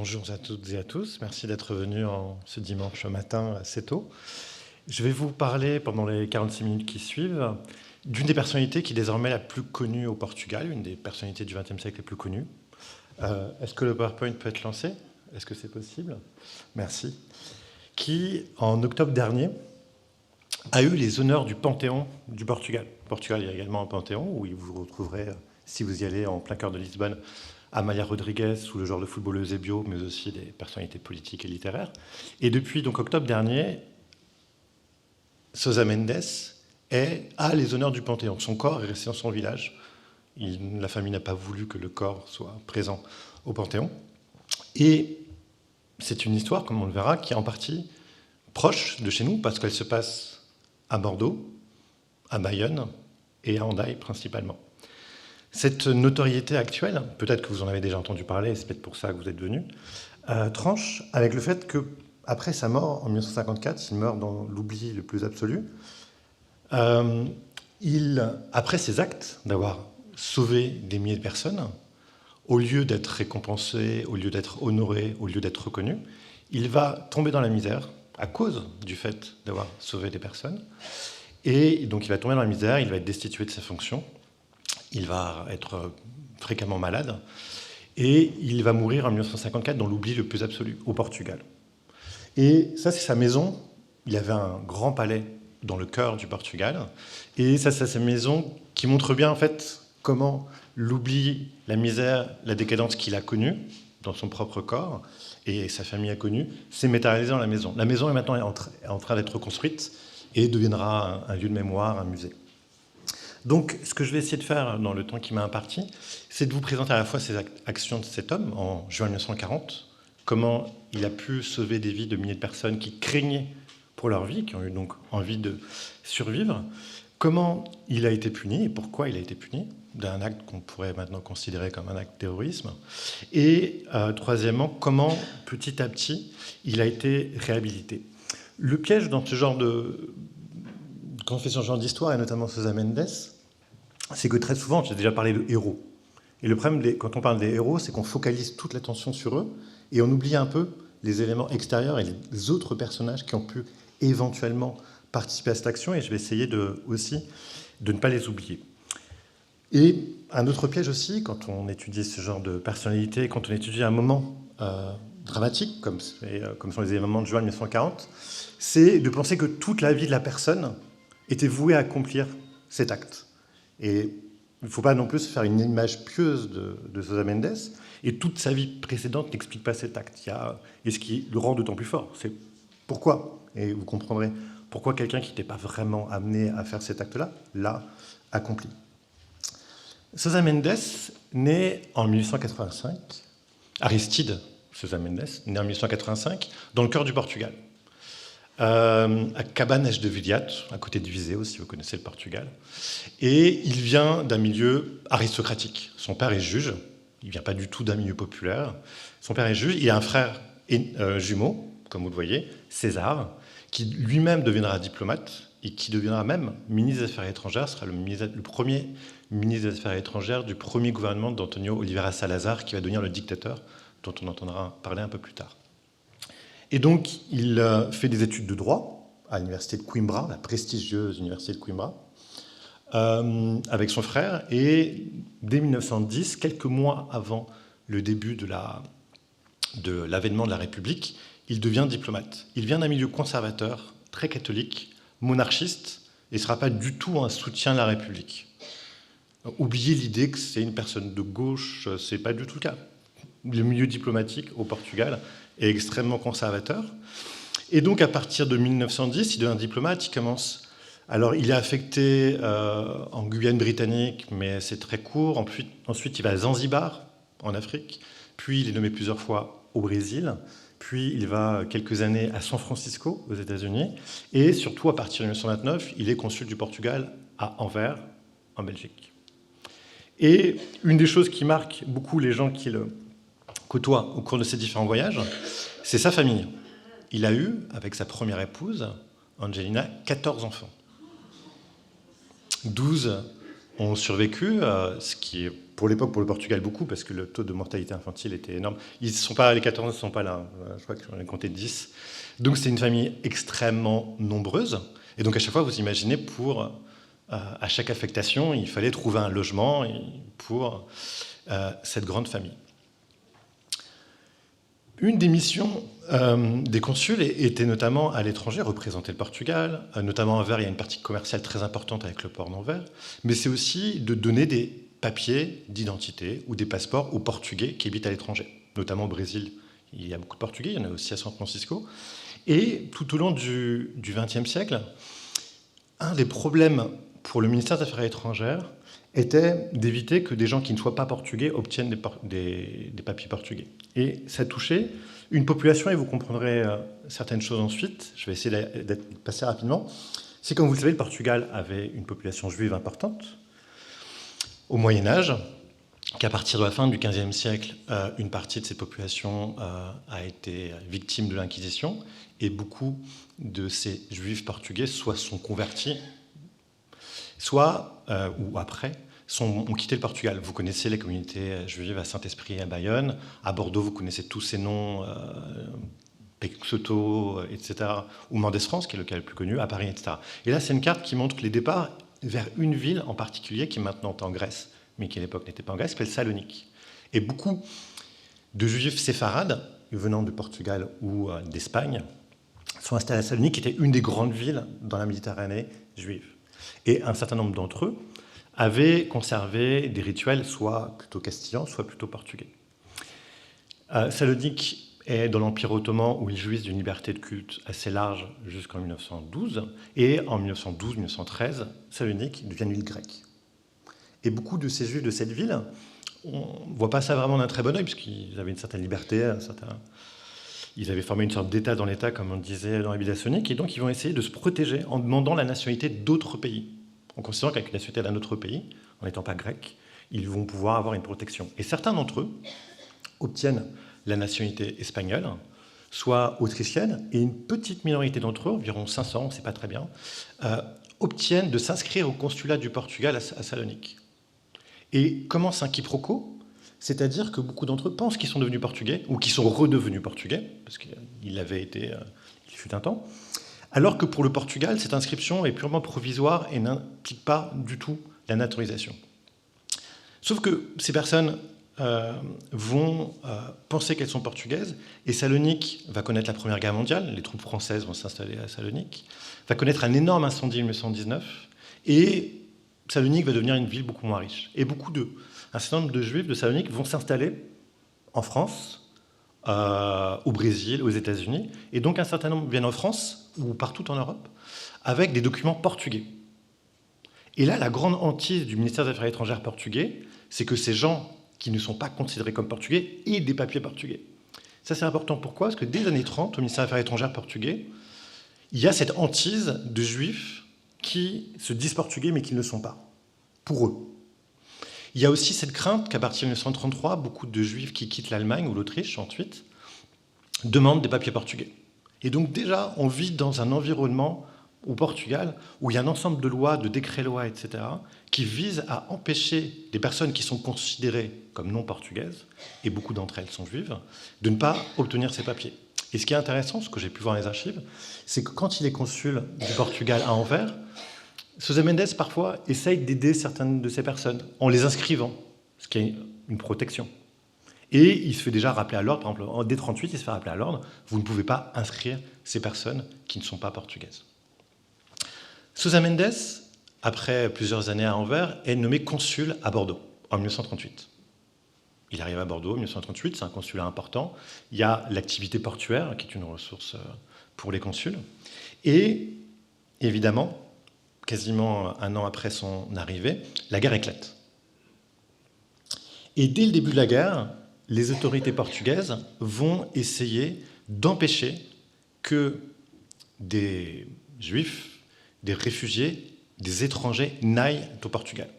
Bonjour à toutes et à tous, merci d'être venus ce dimanche matin assez tôt. Je vais vous parler pendant les 46 minutes qui suivent d'une des personnalités qui est désormais la plus connue au Portugal, une des personnalités du XXe siècle les plus connues. Est-ce que le PowerPoint peut être lancé? Est-ce que c'est possible? Merci. Qui, en octobre dernier, a eu les honneurs du Panthéon du Portugal. Au Portugal, il y a également un Panthéon où vous retrouverez, si vous y allez en plein cœur de Lisbonne, Amália Rodrigues ou le genre de footballeuse Eusébio, mais aussi des personnalités politiques et littéraires. Et depuis donc octobre dernier, Sousa Mendes a les honneurs du Panthéon. Son corps est resté dans son village. La famille n'a pas voulu que le corps soit présent au Panthéon. Et c'est une histoire, comme on le verra, qui est en partie proche de chez nous, parce qu'elle se passe à Bordeaux, à Bayonne et à Hendaye principalement. Cette notoriété actuelle, peut-être que vous en avez déjà entendu parler, c'est peut-être pour ça que vous êtes venus, tranche avec le fait qu'après sa mort, en 1954, il meurt dans l'oubli le plus absolu, après ses actes d'avoir sauvé des milliers de personnes, au lieu d'être récompensé, au lieu d'être honoré, au lieu d'être reconnu, il va tomber dans la misère à cause du fait d'avoir sauvé des personnes. Et donc il va tomber dans la misère, il va être destitué de ses fonctions, il va être fréquemment malade, et il va mourir en 1954 dans l'oubli le plus absolu, au Portugal. Et ça, c'est sa maison. Il avait un grand palais dans le cœur du Portugal, et ça, c'est sa maison qui montre bien, en fait, comment l'oubli, la misère, la décadence qu'il a connue dans son propre corps, et sa famille a connu, s'est matérialisé dans la maison. La maison est maintenant en train d'être reconstruite, et deviendra un lieu de mémoire, un musée. Donc, ce que je vais essayer de faire dans le temps qui m'a imparti, c'est de vous présenter à la fois ces actions de cet homme en juin 1940, comment il a pu sauver des vies de milliers de personnes qui craignaient pour leur vie, qui ont eu donc envie de survivre, comment il a été puni et pourquoi il a été puni d'un acte qu'on pourrait maintenant considérer comme un acte de terrorisme, et troisièmement, comment petit à petit il a été réhabilité. Le piège dans ce genre quand on fait ce genre d'histoire, et notamment Sousa Mendes, c'est que très souvent, j'ai déjà parlé de héros. Et le problème, quand on parle des héros, c'est qu'on focalise toute l'attention sur eux, et on oublie un peu les éléments extérieurs et les autres personnages qui ont pu éventuellement participer à cette action, et je vais essayer aussi de ne pas les oublier. Et un autre piège aussi, quand on étudie ce genre de personnalité, quand on étudie un moment dramatique, comme sont les événements de juin 1940, c'est de penser que toute la vie de la personne était vouée à accomplir cet acte. Et il ne faut pas non plus se faire une image pieuse de Sousa Mendes, et toute sa vie précédente n'explique pas cet acte. Et ce qui le rend d'autant plus fort, c'est pourquoi, et vous comprendrez pourquoi quelqu'un qui n'était pas vraiment amené à faire cet acte-là, l'a accompli. Sousa Mendes naît en 1885, Aristide Sousa Mendes, né en 1885, dans le cœur du Portugal. À Cabanes de Viriato, à côté de Viseu, si vous connaissez le Portugal. Et il vient d'un milieu aristocratique. Son père est juge, il ne vient pas du tout d'un milieu populaire. Son père est juge, il a un frère jumeau, comme vous le voyez, César, qui lui-même deviendra diplomate et qui deviendra même ministre des Affaires étrangères, sera le premier ministre des Affaires étrangères du premier gouvernement d'Antonio Oliveira Salazar, qui va devenir le dictateur, dont on entendra parler un peu plus tard. Et donc, il fait des études de droit à l'université de Coimbra, la prestigieuse université de Coimbra, avec son frère. Et dès 1910, quelques mois avant le début de l'avènement de la République, il devient diplomate. Il vient d'un milieu conservateur, très catholique, monarchiste, et ne sera pas du tout un soutien de la République. Oubliez l'idée que c'est une personne de gauche, ce n'est pas du tout le cas. Le milieu diplomatique au Portugal est extrêmement conservateur. Et donc, à partir de 1910, il devient diplomate, il commence... Alors, il est affecté en Guyane britannique, mais c'est très court. Ensuite, il va à Zanzibar, en Afrique. Puis, il est nommé plusieurs fois au Brésil. Puis, il va quelques années à San Francisco, aux États-Unis. Et surtout, à partir de 1929, il est consul du Portugal à Anvers, en Belgique. Et une des choses qui marque beaucoup les gens qui le côtoient au cours de ses différents voyages, c'est sa famille. Il a eu, avec sa première épouse, Angelina, 14 enfants. 12 ont survécu, ce qui est pour l'époque, pour le Portugal, beaucoup, parce que le taux de mortalité infantile était énorme. Les 14 ne sont pas là, je crois que j'en ai compté 10. Donc c'est une famille extrêmement nombreuse. Et donc à chaque fois, vous imaginez, à chaque affectation, il fallait trouver un logement pour cette grande famille. Une des missions des consuls était notamment à l'étranger, représenter le Portugal. Notamment à Anvers, il y a une partie commerciale très importante avec le port d'Anvers. Mais c'est aussi de donner des papiers d'identité ou des passeports aux Portugais qui habitent à l'étranger. Notamment au Brésil, il y a beaucoup de Portugais, il y en a aussi à San Francisco. Et tout au long du XXe siècle, un des problèmes pour le ministère des Affaires étrangères était d'éviter que des gens qui ne soient pas portugais obtiennent des papiers portugais. Et ça touchait une population, et vous comprendrez certaines choses ensuite, je vais essayer de passer rapidement. C'est comme vous le savez, le Portugal avait une population juive importante au Moyen-Âge, qu'à partir de la fin du XVe siècle, une partie de cette population a été victime de l'Inquisition, et beaucoup de ces juifs portugais soit sont convertis, soit, ou après, ont quitté le Portugal. Vous connaissez les communautés juives à Saint-Esprit et à Bayonne. À Bordeaux, vous connaissez tous ces noms, Peixoto, etc. Ou Mendes France, qui est le cas le plus connu, à Paris, etc. Et là, c'est une carte qui montre les départs vers une ville en particulier, qui est maintenant en Grèce, mais qui à l'époque n'était pas en Grèce, qui s'appelle Salonique. Et beaucoup de juifs séfarades, venant du Portugal ou d'Espagne, sont installés à Salonique, qui était une des grandes villes dans la Méditerranée juive. Et un certain nombre d'entre eux avaient conservé des rituels soit plutôt castillans, soit plutôt portugais. Salonique est dans l'Empire ottoman où ils jouissent d'une liberté de culte assez large jusqu'en 1912. Et en 1912-1913, Salonique devient une ville grecque. Et beaucoup de ces juifs de cette ville, on ne voit pas ça vraiment d'un très bon œil, puisqu'ils avaient une certaine liberté, ils avaient formé une sorte d'État dans l'État, comme on disait dans la Bible maçonnique, et donc ils vont essayer de se protéger en demandant la nationalité d'autres pays. En considérant qu'avec la nationalité d'un autre pays, en n'étant pas grec, ils vont pouvoir avoir une protection. Et certains d'entre eux obtiennent la nationalité espagnole, soit autrichienne, et une petite minorité d'entre eux, environ 500, on ne sait pas très bien, obtiennent de s'inscrire au consulat du Portugal à Salonique. Et commence un quiproquo, c'est-à-dire que beaucoup d'entre eux pensent qu'ils sont devenus portugais, ou qu'ils sont redevenus portugais, parce qu'ils l'avaient été, il fut un temps, alors que pour le Portugal, cette inscription est purement provisoire et n'implique pas du tout la naturalisation. Sauf que ces personnes vont penser qu'elles sont portugaises, et Salonique va connaître la Première Guerre mondiale, les troupes françaises vont s'installer à Salonique, va connaître un énorme incendie en 1919, et Salonique va devenir une ville beaucoup moins riche. Et un certain nombre de Juifs de Salonique vont s'installer en France, au Brésil, aux États-Unis, et donc un certain nombre viennent en France, ou partout en Europe, avec des documents portugais. Et là, la grande hantise du ministère des Affaires étrangères portugais, c'est que ces gens qui ne sont pas considérés comme portugais aient des papiers portugais. Ça, c'est important. Pourquoi ? Parce que dès les années 30, au ministère des Affaires étrangères portugais, il y a cette hantise de Juifs qui se disent portugais, mais qui ne le sont pas, pour eux. Il y a aussi cette crainte qu'à partir de 1933, beaucoup de Juifs qui quittent l'Allemagne ou l'Autriche ensuite demandent des papiers portugais. Et donc déjà, on vit dans un environnement au Portugal où il y a un ensemble de lois, de décrets-lois, etc., qui visent à empêcher les personnes qui sont considérées comme non portugaises, et beaucoup d'entre elles sont juives, de ne pas obtenir ces papiers. Et ce qui est intéressant, ce que j'ai pu voir dans les archives, c'est que quand il est consul du Portugal à Anvers, Sousa Mendes, parfois, essaye d'aider certaines de ces personnes en les inscrivant, ce qui est une protection. Et il se fait déjà rappeler à l'ordre, par exemple, dès 1938, il se fait rappeler à l'ordre, vous ne pouvez pas inscrire ces personnes qui ne sont pas portugaises. Sousa Mendes, après plusieurs années à Anvers, est nommé consul à Bordeaux, en 1938. Il arrive à Bordeaux en 1938, c'est un consulat important. Il y a l'activité portuaire, qui est une ressource pour les consuls. Et, évidemment, quasiment un an après son arrivée, la guerre éclate. Et dès le début de la guerre, les autorités portugaises vont essayer d'empêcher que des Juifs, des réfugiés, des étrangers n'aillent au Portugal.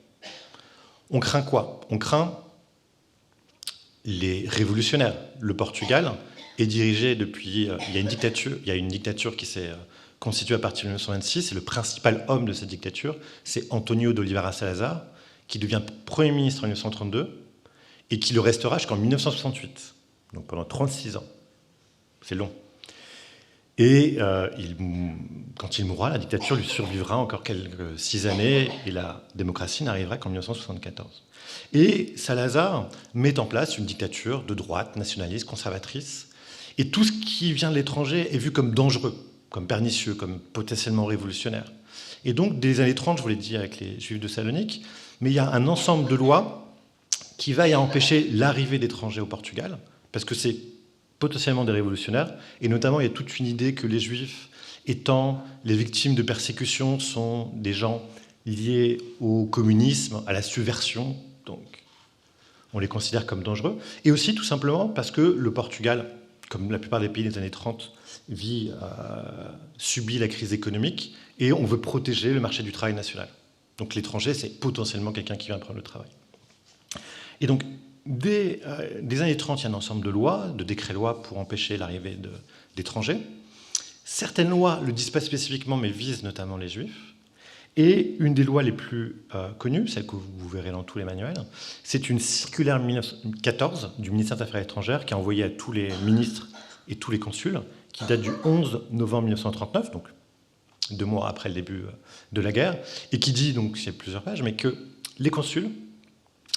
On craint quoi ? On craint les révolutionnaires. Le Portugal est dirigé depuis... Il y a une dictature qui s'est constituée à partir de 1926, et le principal homme de cette dictature, c'est António de Oliveira Salazar, qui devient Premier ministre en 1932 et qui le restera jusqu'en 1968, donc pendant 36 ans. C'est long. Et quand il mourra, la dictature lui survivra encore quelques 6 années et la démocratie n'arrivera qu'en 1974. Et Salazar met en place une dictature de droite, nationaliste, conservatrice, et tout ce qui vient de l'étranger est vu comme dangereux, comme pernicieux, comme potentiellement révolutionnaire. Et donc, dès les années 30, je vous l'ai dit avec les Juifs de Salonique, mais il y a un ensemble de lois qui veillent à empêcher l'arrivée d'étrangers au Portugal, parce que c'est potentiellement des révolutionnaires, et notamment il y a toute une idée que les Juifs, étant les victimes de persécutions, sont des gens liés au communisme, à la subversion, donc on les considère comme dangereux, et aussi tout simplement parce que le Portugal, comme la plupart des pays des années 30, subit la crise économique, et on veut protéger le marché du travail national. Donc l'étranger, c'est potentiellement quelqu'un qui vient prendre le travail. Et donc, dès les années 30, il y a un ensemble de lois, de décrets-lois pour empêcher l'arrivée d'étrangers. Certaines lois ne le disent pas spécifiquement, mais visent notamment les Juifs. Et une des lois les plus connues, celle que vous verrez dans tous les manuels, c'est une circulaire 1914 du ministère des Affaires étrangères qui a envoyé à tous les ministres et tous les consuls, qui date du 11 novembre 1939, donc 2 mois après le début de la guerre, et qui dit, donc c'est plusieurs pages, mais que les consuls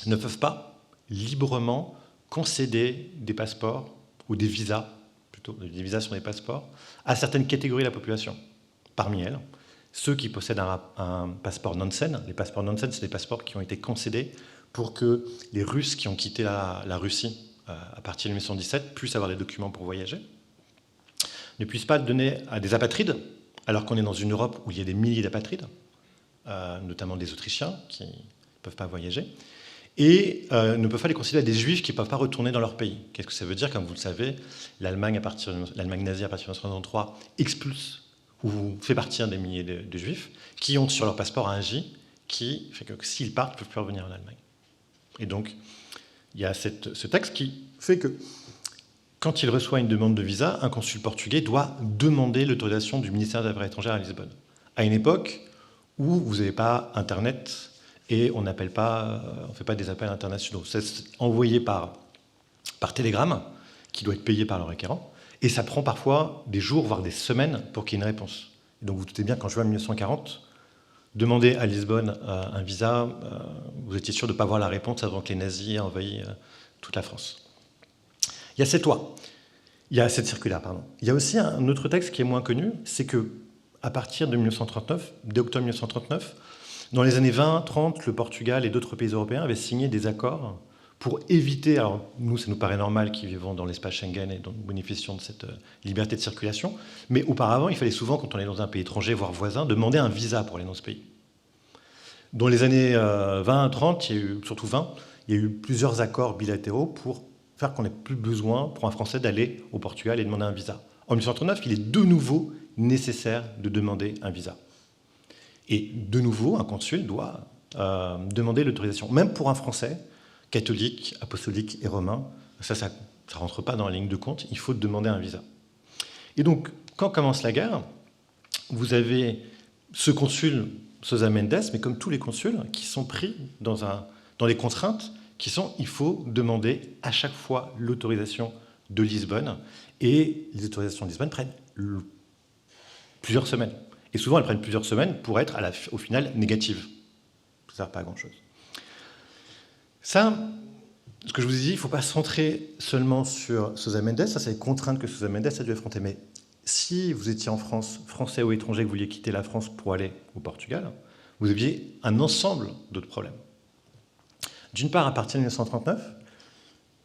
ne peuvent pas librement concéder des passeports ou des visas, plutôt des visas sur des passeports, à certaines catégories de la population. Parmi elles, ceux qui possèdent un passeport Nansen. Les passeports Nansen, c'est des passeports qui ont été concédés pour que les Russes qui ont quitté la Russie à partir de 1917 puissent avoir des documents pour voyager, ne puissent pas le donner à des apatrides, alors qu'on est dans une Europe où il y a des milliers d'apatrides, notamment des Autrichiens qui ne peuvent pas voyager, et ne peuvent pas les considérer des Juifs qui ne peuvent pas retourner dans leur pays. Qu'est-ce que ça veut dire? Comme vous le savez, l'Allemagne nazie, à partir de 1933, expulse ou fait partir des milliers de Juifs qui ont sur leur passeport un J qui fait que s'ils partent, ils ne peuvent plus revenir en Allemagne. Et donc, il y a ce texte qui fait que quand il reçoit une demande de visa, un consul portugais doit demander l'autorisation du ministère des Affaires étrangères à Lisbonne. À une époque où vous n'avez pas Internet et on ne fait pas des appels internationaux. C'est envoyé par télégramme, qui doit être payé par le requérant, et ça prend parfois des jours, voire des semaines pour qu'il y ait une réponse. Et donc vous doutez bien, qu'en juin 1940, demander à Lisbonne un visa, vous étiez sûr de ne pas avoir la réponse avant que les nazis aient envahi toute la France. Il y a cette loi, il y a cette circulaire, pardon. Il y a aussi un autre texte qui est moins connu, c'est que à partir de 1939, dès octobre 1939, dans les années 20, 30, le Portugal et d'autres pays européens avaient signé des accords pour éviter, alors nous ça nous paraît normal qui vivons dans l'espace Schengen et dont nous bénéficions de cette liberté de circulation, mais auparavant il fallait souvent, quand on est dans un pays étranger, voire voisin, demander un visa pour aller dans ce pays. Dans les années 20, 30, surtout 20, il y a eu plusieurs accords bilatéraux pour faire qu'on n'ait plus besoin pour un Français d'aller au Portugal et demander un visa. En 1939, il est de nouveau nécessaire de demander un visa. Et de nouveau, un consul doit demander l'autorisation. Même pour un Français, catholique, apostolique et romain, ça ne rentre pas dans la ligne de compte, il faut demander un visa. Et donc, quand commence la guerre, vous avez ce consul, Sousa Mendes, mais comme tous les consuls, qui sont pris dans des contraintes qui sont, il faut demander à chaque fois l'autorisation de Lisbonne, et les autorisations de Lisbonne prennent plusieurs semaines. Et souvent, elles prennent plusieurs semaines pour être, au final, négatives. Ça ne sert pas à grand-chose. Ça, ce que je vous ai dit, il ne faut pas se centrer seulement sur Sousa Mendes. Ça, c'est les contraintes que Sousa Mendes a dû affronter. Mais si vous étiez en France, français ou étranger, que vous vouliez quitter la France pour aller au Portugal, vous aviez un ensemble d'autres problèmes. D'une part, à partir de 1939,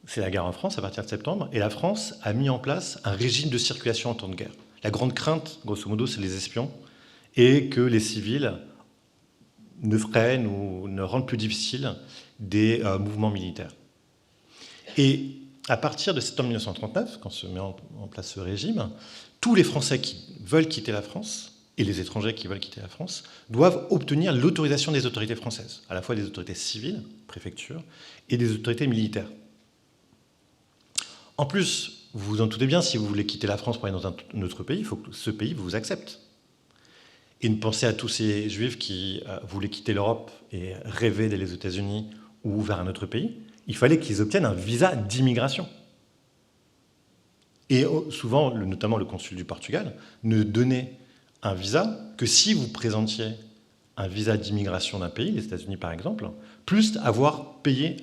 c'est la guerre en France, à partir de septembre, et la France a mis en place un régime de circulation en temps de guerre. La grande crainte, grosso modo, c'est les espions, et que les civils ne freinent ou ne rendent plus difficile des mouvements militaires. Et à partir de septembre 1939, quand se met en place ce régime, tous les Français qui veulent quitter la France, et les étrangers qui veulent quitter la France, doivent obtenir l'autorisation des autorités françaises, à la fois des autorités civiles, préfectures, et des autorités militaires. En plus, vous vous en doutez bien, si vous voulez quitter la France pour aller dans un autre pays, il faut que ce pays vous accepte. Et une pensée à tous ces juifs qui voulaient quitter l'Europe et rêvaient d'aller aux États-Unis ou vers un autre pays. Il fallait qu'ils obtiennent un visa d'immigration. Et souvent, notamment le consul du Portugal, ne donnait un visa que si vous présentiez un visa d'immigration d'un pays, les États-Unis par exemple, plus avoir payé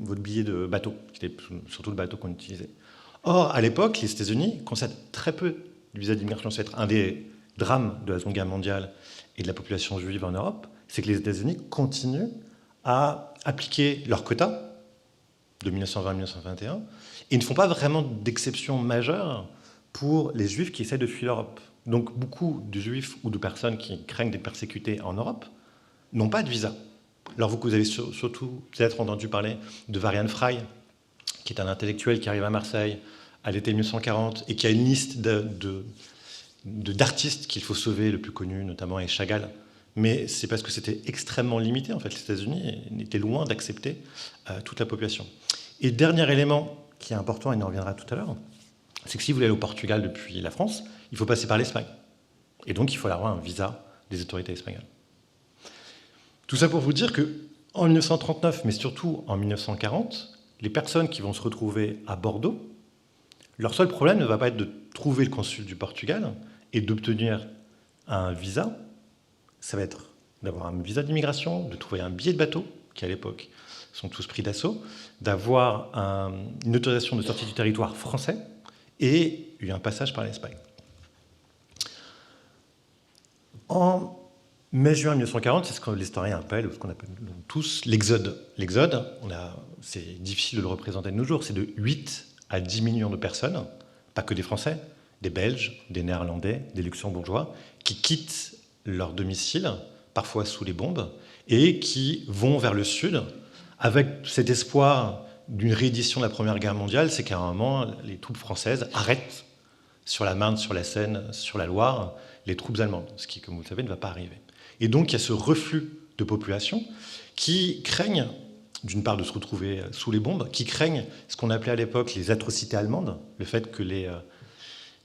votre billet de bateau, qui était surtout le bateau qu'on utilisait. Or, à l'époque, les États-Unis concèdent très peu de visas d'immigration. C'est un des drames de la Seconde Guerre mondiale et de la population juive en Europe, c'est que les États-Unis continuent à appliquer leurs quotas de 1920 à 1921 et ne font pas vraiment d'exception majeure pour les juifs qui essaient de fuir l'Europe. Donc beaucoup de juifs ou de personnes qui craignent d'être persécutées en Europe n'ont pas de visa. Alors vous avez surtout peut-être entendu parler de Varian Fry, qui est un intellectuel qui arrive à Marseille à l'été 1940 et qui a une liste d'artistes qu'il faut sauver, le plus connu notamment est Chagall. Mais c'est parce que c'était extrêmement limité. En fait, les États-Unis étaient loin d'accepter toute la population. Et dernier élément qui est important, et on en reviendra tout à l'heure, c'est que si vous voulez aller au Portugal depuis la France, il faut passer par l'Espagne. Et donc, il faut avoir un visa des autorités espagnoles. Tout ça pour vous dire qu'en 1939, mais surtout en 1940, les personnes qui vont se retrouver à Bordeaux, leur seul problème ne va pas être de trouver le consul du Portugal et d'obtenir un visa. Ça va être d'avoir un visa d'immigration, de trouver un billet de bateau, qui à l'époque sont tous pris d'assaut, d'avoir une autorisation de sortie du territoire français et un passage par l'Espagne. En mai-juin 1940, c'est ce que les historiens appellent, ou ce qu'on appelle tous, l'exode. L'exode, c'est difficile de le représenter de nos jours, c'est de 8 à 10 millions de personnes, pas que des Français, des Belges, des Néerlandais, des Luxembourgeois, qui quittent leur domicile, parfois sous les bombes, et qui vont vers le sud, avec cet espoir d'une réédition de la Première Guerre mondiale, c'est qu'à un moment, les troupes françaises arrêtent sur la Marne, sur la Seine, sur la Loire, les troupes allemandes, ce qui, comme vous le savez, ne va pas arriver. Et donc, il y a ce reflux de population qui craignent, d'une part, de se retrouver sous les bombes, qui craignent ce qu'on appelait à l'époque les atrocités allemandes, le fait que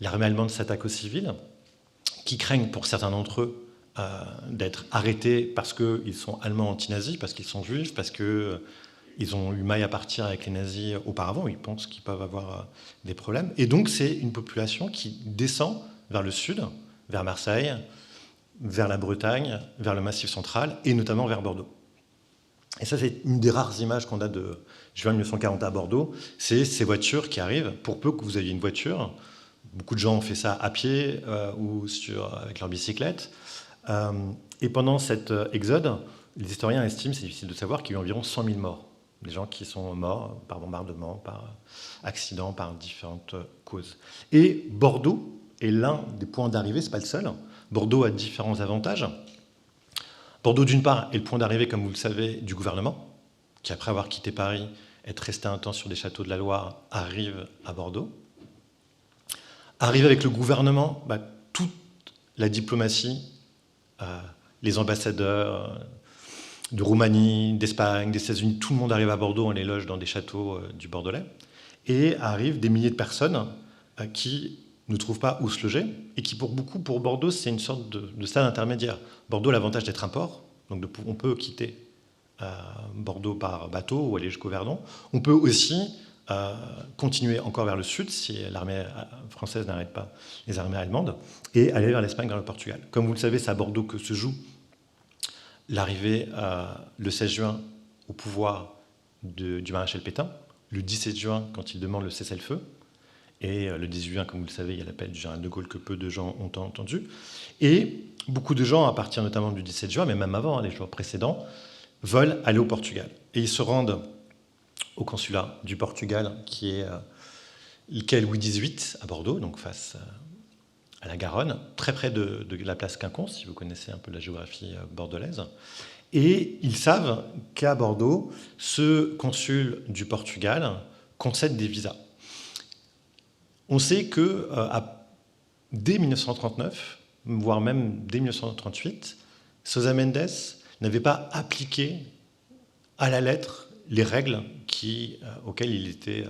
l'armée allemande s'attaque aux civils, qui craignent, pour certains d'entre eux, d'être arrêtés parce qu'ils sont allemands anti-nazis, parce qu'ils sont juifs, parce qu'ils ont eu maille à partir avec les nazis auparavant, ils pensent qu'ils peuvent avoir des problèmes. Et donc, c'est une population qui descend vers le sud, vers Marseille, vers la Bretagne, vers le Massif central, et notamment vers Bordeaux. Et ça, c'est une des rares images qu'on a de juin 1940 à Bordeaux, c'est ces voitures qui arrivent, pour peu que vous ayez une voiture. Beaucoup de gens ont fait ça à pied ou avec leur bicyclette. Et pendant cet exode, les historiens estiment, c'est difficile de savoir, qu'il y a eu environ 100 000 morts. Des gens qui sont morts par bombardement, par accident, par différentes causes. Et Bordeaux est l'un des points d'arrivée, ce n'est pas le seul. Bordeaux a différents avantages. Bordeaux, d'une part, est le point d'arrivée, comme vous le savez, du gouvernement, qui, après avoir quitté Paris, être resté un temps sur des châteaux de la Loire, arrive à Bordeaux. Arrive avec le gouvernement, toute la diplomatie, les ambassadeurs de Roumanie, d'Espagne, des États-Unis, tout le monde arrive à Bordeaux, on les loge dans des châteaux du Bordelais, et arrivent des milliers de personnes qui ne trouvent pas où se loger, et qui pour beaucoup, pour Bordeaux, c'est une sorte de stade intermédiaire. Bordeaux a l'avantage d'être un port, donc on peut quitter Bordeaux par bateau ou aller jusqu'au Verdon. On peut aussi continuer encore vers le sud, si l'armée française n'arrête pas les armées allemandes, et aller vers l'Espagne, vers le Portugal. Comme vous le savez, c'est à Bordeaux que se joue l'arrivée le 16 juin au pouvoir du maréchal Pétain, le 17 juin quand il demande le cessez-le-feu, et le 18 juin, comme vous le savez, il y a l'appel du général de Gaulle que peu de gens ont entendu. Et beaucoup de gens, à partir notamment du 17 juin, mais même avant, les jours précédents, veulent aller au Portugal. Et ils se rendent au consulat du Portugal, qui est le quai Louis XVIII à Bordeaux, donc face à la Garonne, très près de la place Quinconce, si vous connaissez un peu la géographie bordelaise. Et ils savent qu'à Bordeaux, ce consul du Portugal concède des visas. On sait que dès 1939, voire même dès 1938, Sousa Mendes n'avait pas appliqué à la lettre les règles auxquelles il était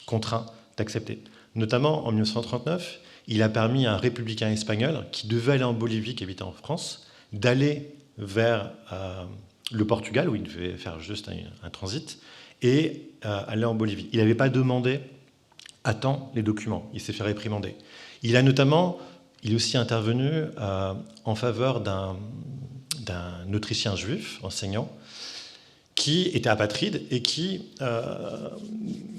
contraint d'accepter. Notamment, en 1939, il a permis à un républicain espagnol qui devait aller en Bolivie, qui habitait en France, d'aller vers le Portugal, où il devait faire juste un transit, et aller en Bolivie. Il n'avait pas demandé à temps les documents, il s'est fait réprimander. Il est aussi intervenu en faveur d'un Autrichien juif, enseignant, qui était apatride et qui,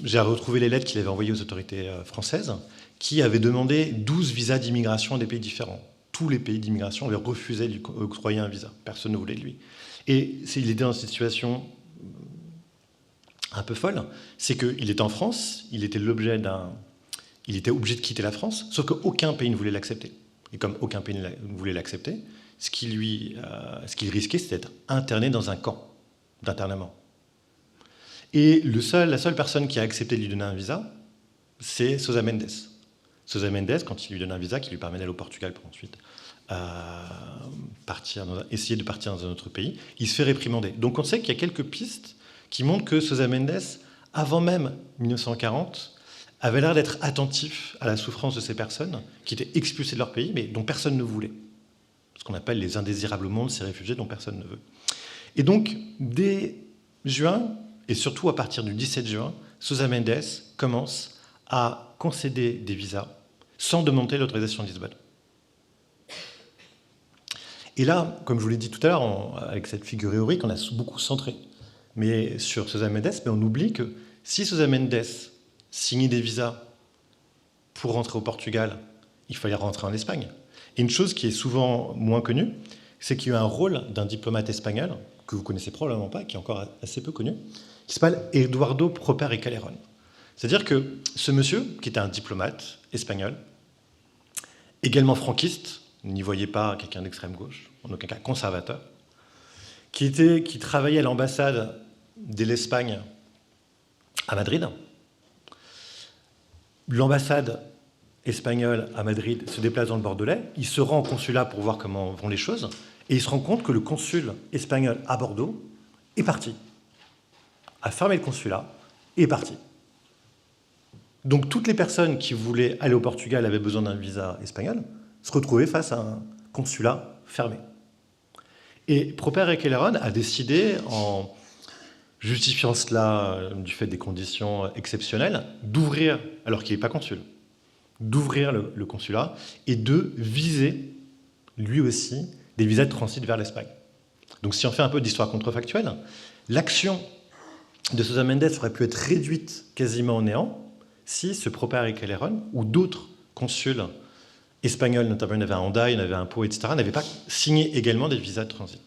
j'ai retrouvé les lettres qu'il avait envoyées aux autorités françaises, qui avait demandé 12 visas d'immigration à des pays différents. Tous les pays d'immigration avaient refusé de lui octroyer un visa. Personne ne voulait de lui. Et il était dans cette situation un peu folle, c'est qu'il était en France, il était obligé de quitter la France, sauf qu'aucun pays ne voulait l'accepter. Et comme aucun pays ne voulait l'accepter, ce qu'il risquait, c'était d'être interné dans un camp d'internement. Et la seule personne qui a accepté de lui donner un visa, c'est Sousa Mendes. Sousa Mendes, quand il lui donne un visa qui lui permet d'aller au Portugal pour ensuite essayer de partir dans un autre pays, il se fait réprimander. Donc on sait qu'il y a quelques pistes qui montrent que Sousa Mendes, avant même 1940, avait l'air d'être attentif à la souffrance de ces personnes qui étaient expulsées de leur pays, mais dont personne ne voulait. Ce qu'on appelle les indésirables au monde, ces réfugiés dont personne ne veut. Et donc, dès juin, et surtout à partir du 17 juin, Sousa Mendes commence à concéder des visas sans demander l'autorisation de Lisbonne. Et là, comme je vous l'ai dit tout à l'heure, avec cette figure héroïque, on a beaucoup centré sur Sousa Mendes, mais on oublie que si Sousa Mendes signait des visas pour rentrer au Portugal, il fallait rentrer en Espagne. Et une chose qui est souvent moins connue, c'est qu'il y a eu un rôle d'un diplomate espagnol, que vous connaissez probablement pas, qui est encore assez peu connu, qui s'appelle Eduardo Proper y Calderón. C'est-à-dire que ce monsieur, qui était un diplomate espagnol, également franquiste, n'y voyez pas quelqu'un d'extrême gauche, en aucun cas conservateur, qui travaillait à l'ambassade de l'Espagne à Madrid. L'ambassade espagnole à Madrid se déplace dans le Bordelais, il se rend au consulat pour voir comment vont les choses, et il se rend compte que le consul espagnol à Bordeaux est parti, a fermé le consulat et est parti. Donc toutes les personnes qui voulaient aller au Portugal avaient besoin d'un visa espagnol, se retrouvaient face à un consulat fermé. Et Proper y Calderón a décidé, en justifiant cela du fait des conditions exceptionnelles, d'ouvrir, alors qu'il n'est pas consul, d'ouvrir le consulat et de viser, lui aussi, des visas de transit vers l'Espagne. Donc si on fait un peu d'histoire contrefactuelle, l'action de Sousa Mendes aurait pu être réduite quasiment au néant si ce Proper y Calderón ou d'autres consuls espagnols, notamment il y en avait un Honda, il y en avait un Pau, etc., n'avaient pas signé également des visas de transit.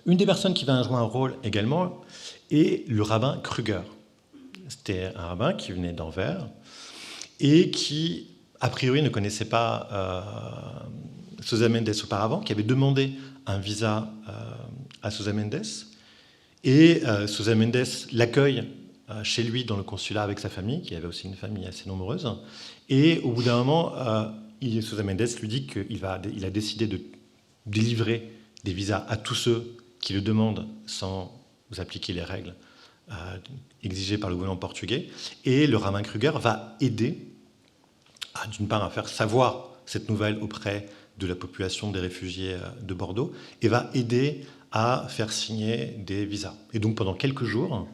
Une des personnes qui va jouer un rôle également est le rabbin Kruger. C'était un rabbin qui venait d'Anvers et qui, a priori, ne connaissait pas Sousa Mendes auparavant, qui avait demandé un visa à Sousa Mendes. Et Sousa Mendes l'accueille chez lui dans le consulat avec sa famille, qui avait aussi une famille assez nombreuse. Et au bout d'un moment, Sousa Mendes lui dit qu'il a décidé de délivrer des visas à tous ceux qui le demandent sans appliquer les règles exigées par le gouvernement portugais. Et le rabbin Kruger va aider, d'une part, à faire savoir cette nouvelle auprès de la population des réfugiés de Bordeaux, et va aider à faire signer des visas. Et donc pendant quelques jours,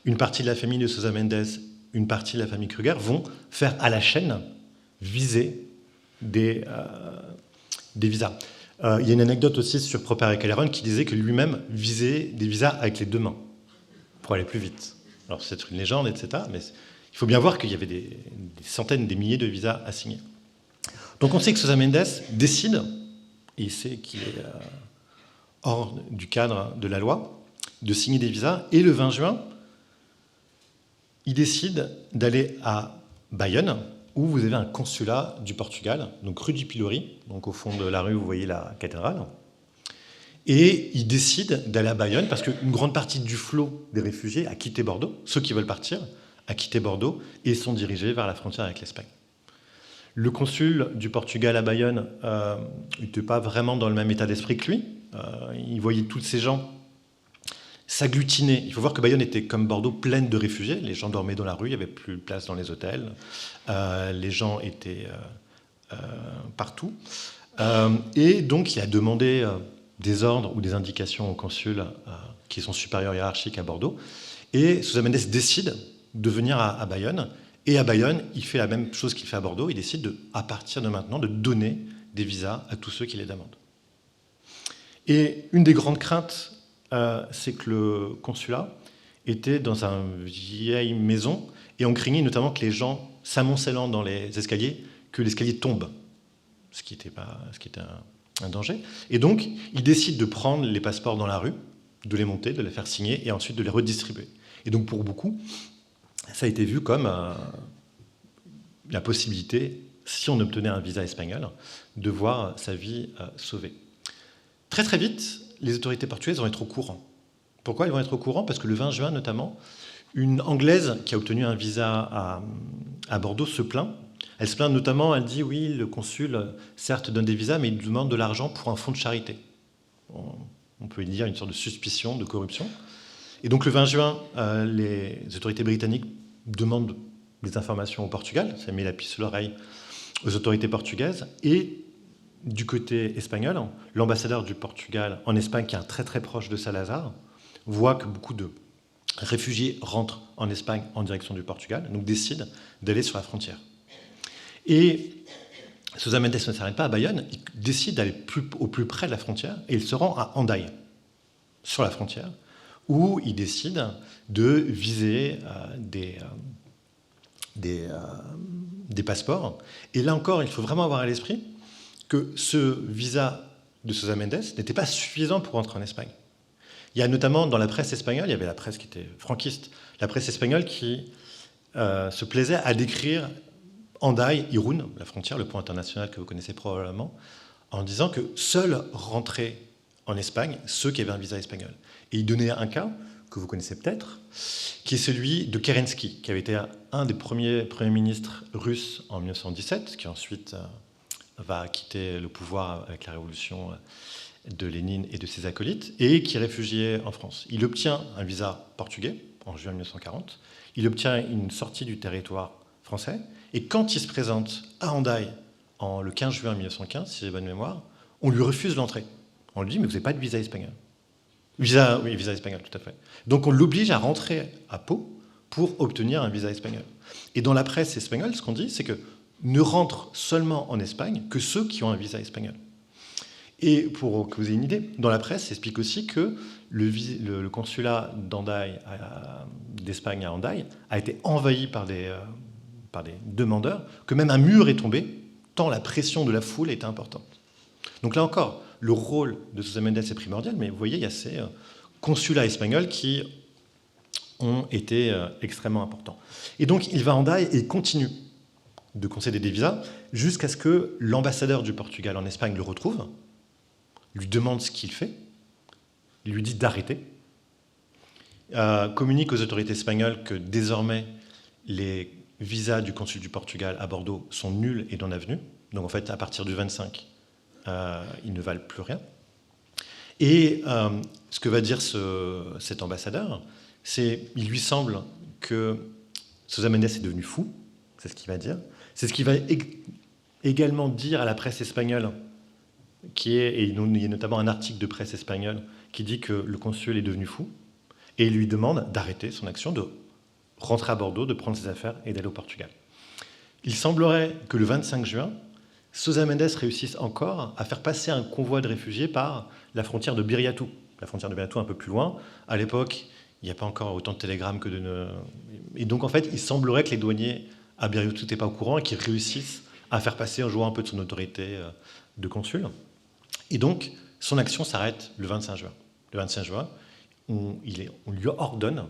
une partie de la famille de Sousa Mendes, une partie de la famille Kruger vont faire à la chaîne viser des visas. Il y a une anecdote aussi sur Proper y Calderón qui disait que lui-même visait des visas avec les deux mains pour aller plus vite. Alors c'est une légende, etc. Mais il faut bien voir qu'il y avait des centaines, des milliers de visas à signer. Donc on sait que Sousa Mendes décide, et il sait qu'il est hors du cadre de la loi, de signer des visas. Et le 20 juin, il décide d'aller à Bayonne, où vous avez un consulat du Portugal, donc rue du Pilori, donc au fond de la rue, vous voyez la cathédrale. Et il décide d'aller à Bayonne parce qu'une grande partie du flot des réfugiés a quitté Bordeaux, ceux qui veulent partir, a quitté Bordeaux et sont dirigés vers la frontière avec l'Espagne. Le consul du Portugal à Bayonne n'était pas vraiment dans le même état d'esprit que lui. Il voyait tous ces gens s'agglutinaient. Il faut voir que Bayonne était, comme Bordeaux, pleine de réfugiés. Les gens dormaient dans la rue, il n'y avait plus de place dans les hôtels. Les gens étaient partout. Et donc, il a demandé des ordres ou des indications au consul qui sont supérieurs hiérarchiques à Bordeaux. Et Sousa Mendes décide de venir à Bayonne. Et à Bayonne, il fait la même chose qu'il fait à Bordeaux. Il décide, à partir de maintenant, de donner des visas à tous ceux qui les demandent. Et une des grandes craintes, c'est que le consulat était dans une vieille maison, et on craignait notamment que les gens, s'amoncellant dans les escaliers, que l'escalier tombe, ce qui était un danger. Et donc, il décide de prendre les passeports dans la rue, de les monter, de les faire signer, et ensuite de les redistribuer. Et donc, pour beaucoup, ça a été vu comme la possibilité, si on obtenait un visa espagnol, de voir sa vie sauvée. Très très vite, les autorités portugaises vont être au courant. Pourquoi elles vont être au courant? Parce que le 20 juin notamment, une Anglaise qui a obtenu un visa à Bordeaux se plaint. Elle se plaint notamment, elle dit oui, le consul certes donne des visas, mais il demande de l'argent pour un fonds de charité. On peut y dire une sorte de suspicion de corruption. Et donc le 20 juin, les autorités britanniques demandent des informations au Portugal. Ça met la puce sur l'oreille aux autorités portugaises. Et du côté espagnol, l'ambassadeur du Portugal en Espagne, qui est très très proche de Salazar, voit que beaucoup de réfugiés rentrent en Espagne en direction du Portugal, donc décide d'aller sur la frontière. Et Sousa Mendes ne s'arrête pas à Bayonne, il décide d'aller au plus près de la frontière, et il se rend à Hendaye, sur la frontière, où il décide de viser des passeports. Et là encore, il faut vraiment avoir à l'esprit que ce visa de Sousa Mendes n'était pas suffisant pour entrer en Espagne. Il y a notamment dans la presse espagnole, il y avait la presse qui était franquiste, la presse espagnole qui se plaisait à décrire Hendaye, Irún, la frontière, le point international que vous connaissez probablement, en disant que seuls rentraient en Espagne ceux qui avaient un visa espagnol. Et il donnait un cas que vous connaissez peut-être, qui est celui de Kerensky, qui avait été un des premiers ministres russes en 1917, qui ensuite va quitter le pouvoir avec la révolution de Lénine et de ses acolytes, et qui est réfugié en France. Il obtient un visa portugais en juin 1940, il obtient une sortie du territoire français, et quand il se présente à Hendaye le 15 juin 1915, si j'ai bonne mémoire, on lui refuse l'entrée. On lui dit « mais vous n'avez pas de visa espagnol ». Oui, visa espagnol, tout à fait. Donc on l'oblige à rentrer à Pau pour obtenir un visa espagnol. Et dans la presse espagnole, ce qu'on dit, c'est que ne rentrent seulement en Espagne que ceux qui ont un visa espagnol. Et pour que vous ayez une idée, dans la presse, ça explique aussi que le consulat d'Espagne à Hendaye a été envahi par des demandeurs, que même un mur est tombé, tant la pression de la foule était importante. Donc là encore, le rôle de Sousa Mendes est primordial, mais vous voyez, il y a ces consulats espagnols qui ont été extrêmement importants. Et donc, il va à Hendaye et continue de concéder des visas jusqu'à ce que l'ambassadeur du Portugal en Espagne le retrouve, lui demande ce qu'il fait, lui dit d'arrêter, communique aux autorités espagnoles que désormais les visas du consul du Portugal à Bordeaux sont nuls et non avenus. Donc en fait, à partir du 25, ils ne valent plus rien. Et ce que va dire cet ambassadeur, c'est il lui semble que Sousa Mendes est devenu fou, c'est ce qu'il va dire. C'est ce qu'il va également dire à la presse espagnole, et il y a notamment un article de presse espagnole qui dit que le consul est devenu fou, et il lui demande d'arrêter son action, de rentrer à Bordeaux, de prendre ses affaires et d'aller au Portugal. Il semblerait que le 25 juin, Sousa Mendes réussisse encore à faire passer un convoi de réfugiés par la frontière de Biriatou. La frontière de Biriatou un peu plus loin. À l'époque, il n'y a pas encore autant de télégrammes que de... Et donc, en fait, il semblerait que les douaniers à Biriatou n'étaient pas au courant et qu'ils réussissent à faire passer en jouant un peu de son autorité de consul. Et donc, son action s'arrête le 25 juin. Le 25 juin, on lui ordonne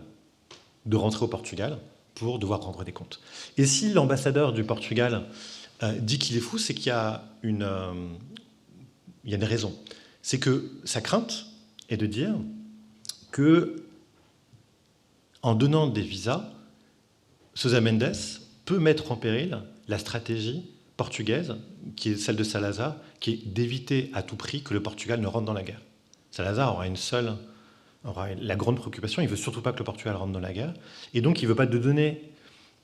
de rentrer au Portugal pour devoir rendre des comptes. Et si l'ambassadeur du Portugal dit qu'il est fou, c'est qu'il y a une raison. C'est que sa crainte est de dire que, en donnant des visas, Sousa Mendes peut mettre en péril la stratégie portugaise, qui est celle de Salazar, qui est d'éviter à tout prix que le Portugal ne rentre dans la guerre. Salazar aura une seule aura la grande préoccupation. Il ne veut surtout pas que le Portugal rentre dans la guerre. Et donc, il ne veut pas donner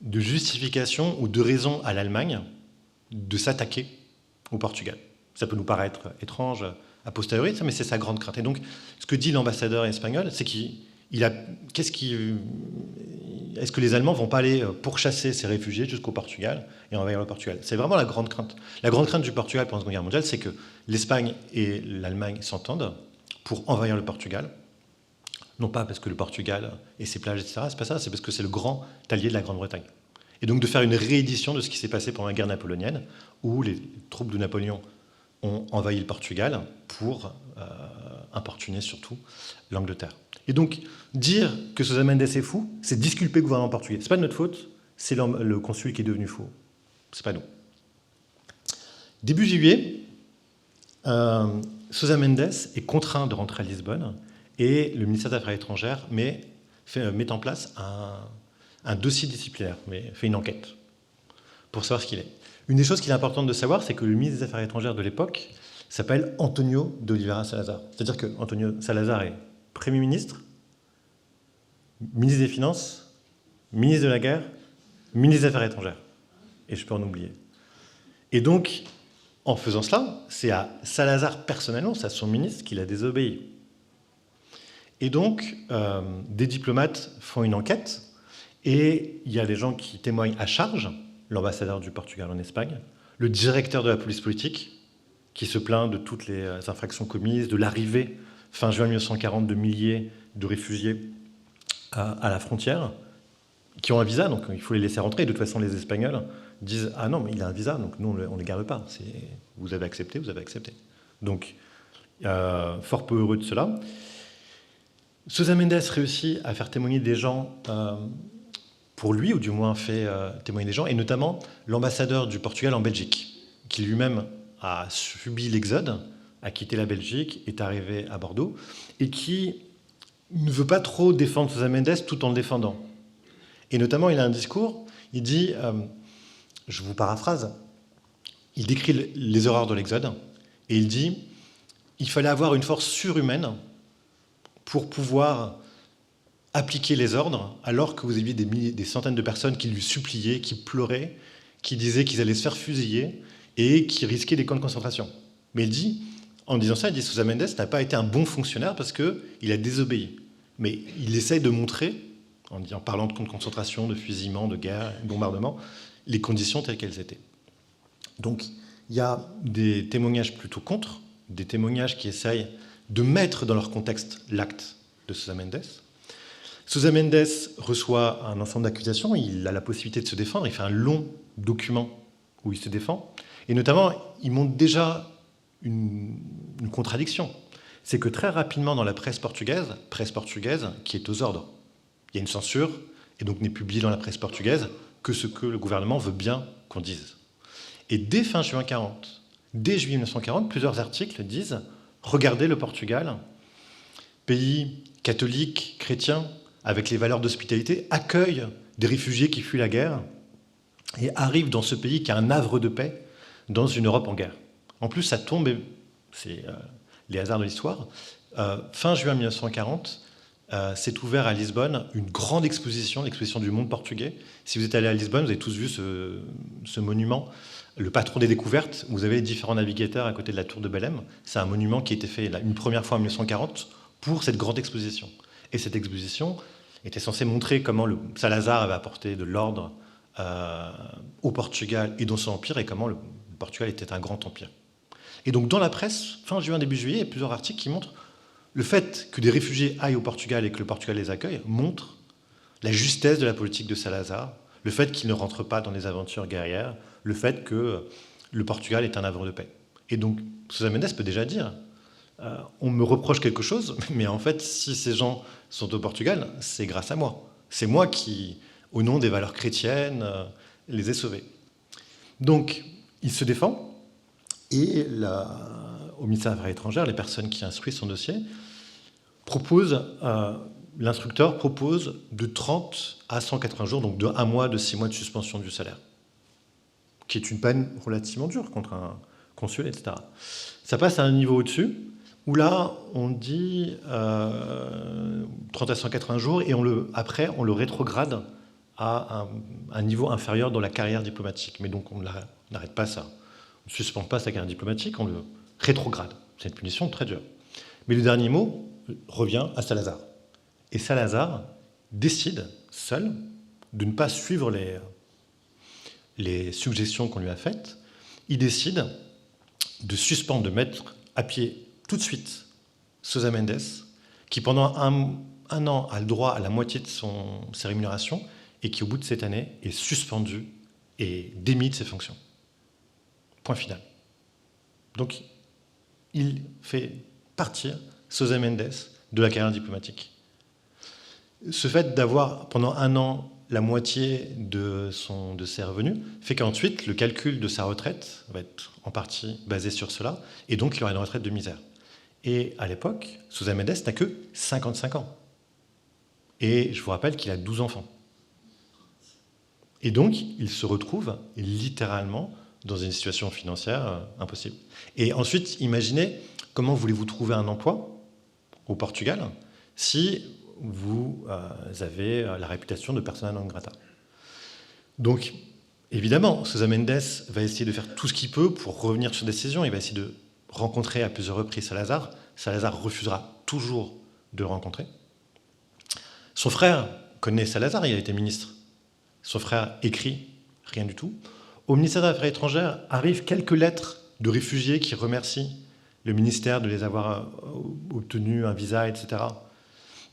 de justification ou de raison à l'Allemagne de s'attaquer au Portugal. Ça peut nous paraître étrange a posteriori, mais c'est sa grande crainte. Et donc, ce que dit l'ambassadeur espagnol, c'est est-ce que les Allemands ne vont pas aller pourchasser ces réfugiés jusqu'au Portugal et envahir le Portugal? C'est vraiment la grande crainte. La grande crainte du Portugal pendant la Seconde Guerre mondiale, c'est que l'Espagne et l'Allemagne s'entendent pour envahir le Portugal. Non pas parce que le Portugal et ses plages, etc., c'est pas ça, c'est parce que c'est le grand allié de la Grande-Bretagne. Et donc de faire une réédition de ce qui s'est passé pendant la guerre napoléonienne, où les troupes de Napoléon ont envahi le Portugal pour importuner surtout l'Angleterre. Et donc, dire que Sousa Mendes est fou, c'est disculper le gouvernement portugais. C'est pas de notre faute, c'est le consul qui est devenu fou. C'est pas nous. Début juillet, Sousa Mendes est contraint de rentrer à Lisbonne et le ministère des Affaires étrangères met en place un dossier disciplinaire, fait une enquête pour savoir ce qu'il est. Une des choses qu'il est importante de savoir, c'est que le ministre des Affaires étrangères de l'époque s'appelle Antonio de Oliveira Salazar. C'est-à-dire que Antonio Salazar est Premier ministre, ministre des Finances, ministre de la Guerre, ministre des Affaires étrangères. Et je peux en oublier. Et donc, en faisant cela, c'est à Salazar personnellement, c'est à son ministre qu'il a désobéi. Et donc, des diplomates font une enquête, et il y a des gens qui témoignent à charge, l'ambassadeur du Portugal en Espagne, le directeur de la police politique, qui se plaint de toutes les infractions commises, de l'arrivée, fin juin 1940, de milliers de réfugiés à la frontière, qui ont un visa, donc il faut les laisser rentrer. Et de toute façon, les Espagnols disent « Ah non, mais il a un visa, donc nous, on ne les garde pas. Vous avez accepté, vous avez accepté. » Donc, fort peu heureux de cela. Sousa Mendes réussit à faire témoigner des gens pour lui, ou du moins fait témoigner des gens, et notamment l'ambassadeur du Portugal en Belgique, qui lui-même a subi l'exode, a quitté la Belgique, est arrivé à Bordeaux, et qui ne veut pas trop défendre Sousa Mendes tout en le défendant. Et notamment, il a un discours, il dit, je vous paraphrase, il décrit les horreurs de l'exode, et il dit, il fallait avoir une force surhumaine pour pouvoir appliquer les ordres, alors que vous aviez des centaines de personnes qui lui suppliaient, qui pleuraient, qui disaient qu'ils allaient se faire fusiller et qui risquaient des camps de concentration. Mais il dit, en disant ça, il dit Sousa Mendes n'a pas été un bon fonctionnaire parce qu'il a désobéi. Mais il essaye de montrer, en parlant de camps de concentration, de fusillement, de guerre, de bombardement, les conditions telles qu'elles étaient. Donc, il y a des témoignages plutôt contre, des témoignages qui essayent de mettre dans leur contexte l'acte de Sousa Mendes. Sousa Mendes reçoit un ensemble d'accusations, il a la possibilité de se défendre, il fait un long document où il se défend, et notamment, il montre déjà une contradiction. C'est que très rapidement, dans la presse portugaise qui est aux ordres, il y a une censure, et donc n'est publié dans la presse portugaise que ce que le gouvernement veut bien qu'on dise. Et dès fin juin 40, dès juillet 1940, plusieurs articles disent « Regardez le Portugal, pays catholique, chrétien, avec les valeurs d'hospitalité, accueille des réfugiés qui fuient la guerre et arrive dans ce pays qui a un havre de paix dans une Europe en guerre. » En plus, ça tombe, c'est les hasards de l'histoire, fin juin 1940, s'est ouvert à Lisbonne une grande exposition, l'exposition du monde portugais. Si vous êtes allé à Lisbonne, vous avez tous vu ce monument, le patron des découvertes. Vous avez différents navigateurs à côté de la tour de Belém. C'est un monument qui a été fait une première fois en 1940 pour cette grande exposition. Et cette exposition était censée montrer comment Salazar avait apporté de l'ordre au Portugal et dans son empire, et comment le Portugal était un grand empire. Et donc dans la presse, fin juin, début juillet, il y a plusieurs articles qui montrent le fait que des réfugiés aillent au Portugal et que le Portugal les accueille montre la justesse de la politique de Salazar, le fait qu'il ne rentre pas dans les aventures guerrières, le fait que le Portugal est un havre de paix. Et donc Sousa Mendes peut déjà dire on me reproche quelque chose, mais en fait, si ces gens sont au Portugal, c'est grâce à moi. C'est moi qui, au nom des valeurs chrétiennes, les ai sauvés. Donc, il se défend, et au ministère des Affaires étrangères, les personnes qui instruisent son dossier l'instructeur propose de 30 à 180 jours, donc de 1 mois, de 6 mois de suspension du salaire, qui est une peine relativement dure contre un consul, etc. Ça passe à un niveau au-dessus, où là, on dit 30 à 180 jours, et après, on le rétrograde à un niveau inférieur dans la carrière diplomatique. Mais donc, on n'arrête pas ça. On ne suspend pas sa carrière diplomatique, on le rétrograde. C'est une punition très dure. Mais le dernier mot revient à Salazar. Et Salazar décide, seul, de ne pas suivre les suggestions qu'on lui a faites. Il décide de suspendre, de mettre à pied tout de suite Sousa Mendes, qui pendant un an a le droit à la moitié de sa rémunération et qui, au bout de cette année, est suspendu et démis de ses fonctions. Point final. Donc, il fait partir Sousa Mendes de la carrière diplomatique. Ce fait d'avoir pendant un an la moitié de ses revenus fait qu'ensuite le calcul de sa retraite va être en partie basé sur cela, et donc il aura une retraite de misère. Et à l'époque, Sousa Mendes n'a que 55 ans. Et je vous rappelle qu'il a 12 enfants. Et donc, il se retrouve littéralement dans une situation financière impossible. Et ensuite, imaginez comment voulez-vous trouver un emploi au Portugal si vous avez la réputation de persona non grata. Donc, évidemment, Sousa Mendes va essayer de faire tout ce qu'il peut pour revenir sur décision. Il va essayer de rencontrer à plusieurs reprises Salazar. Salazar refusera toujours de le rencontrer. Son frère connaît Salazar, il a été ministre. Son frère écrit rien du tout. Au ministère des Affaires étrangères arrivent quelques lettres de réfugiés qui remercient le ministère de les avoir obtenu un visa, etc.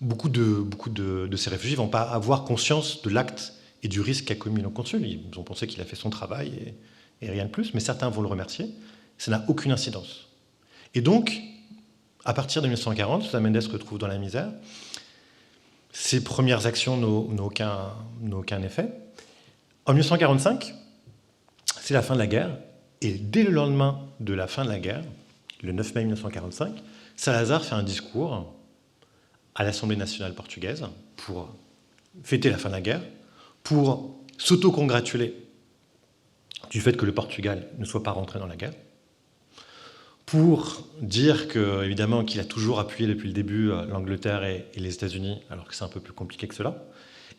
Beaucoup de ces réfugiés ne vont pas avoir conscience de l'acte et du risque qu'a commis le consul. Ils ont pensé qu'il a fait son travail et rien de plus, mais certains vont le remercier. Ça n'a aucune incidence. Et donc, à partir de 1940, Sousa Mendes se retrouve dans la misère. Ses premières actions n'ont aucun effet. En 1945, c'est la fin de la guerre, et dès le lendemain de la fin de la guerre, le 9 mai 1945, Salazar fait un discours à l'Assemblée nationale portugaise pour fêter la fin de la guerre, pour s'auto-congratuler du fait que le Portugal ne soit pas rentré dans la guerre, pour dire que, évidemment, qu'il a toujours appuyé depuis le début l'Angleterre et les États-Unis, alors que c'est un peu plus compliqué que cela.